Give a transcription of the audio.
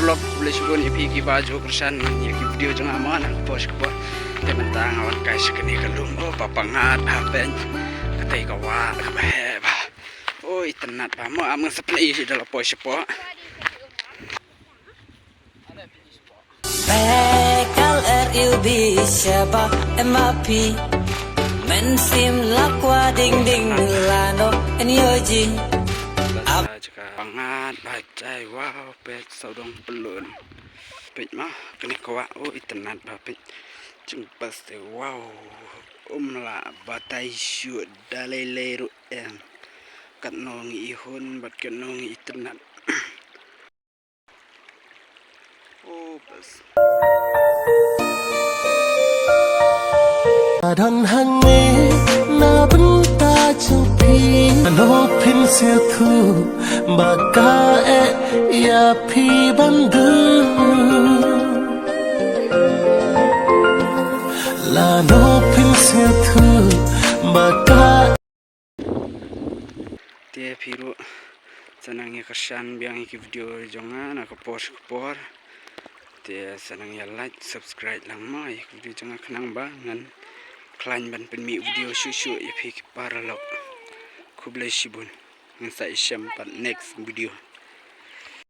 log boleh subun ipi ki baju kersan ya ki video jeng aman post ko tementang awan guys kini kelum papangat hapen katai kawa kabeh oi tenat pa mo am sepeni dalam post po Bekal RUB siapa MAP Mensim lakwa ding ding lano NYOG pangat bacai wow pet saudong pelun pet mah kini kawa oh itenat ba pet jeng pasti wow la batai syud dalai ru em kat nongi ihun bat kat nongi itenat oh pas Adon hangi na benta champi no pin sia thu baka ya pi bandu la no pin sia thu baka dia piru senangnya kesan biang iki video jangan aku post por dia senangnya like subscribe lang mai video jangan kenang bangan klan ban penmi video susu ya pik para lok kublai shibun ngan sa isyam next video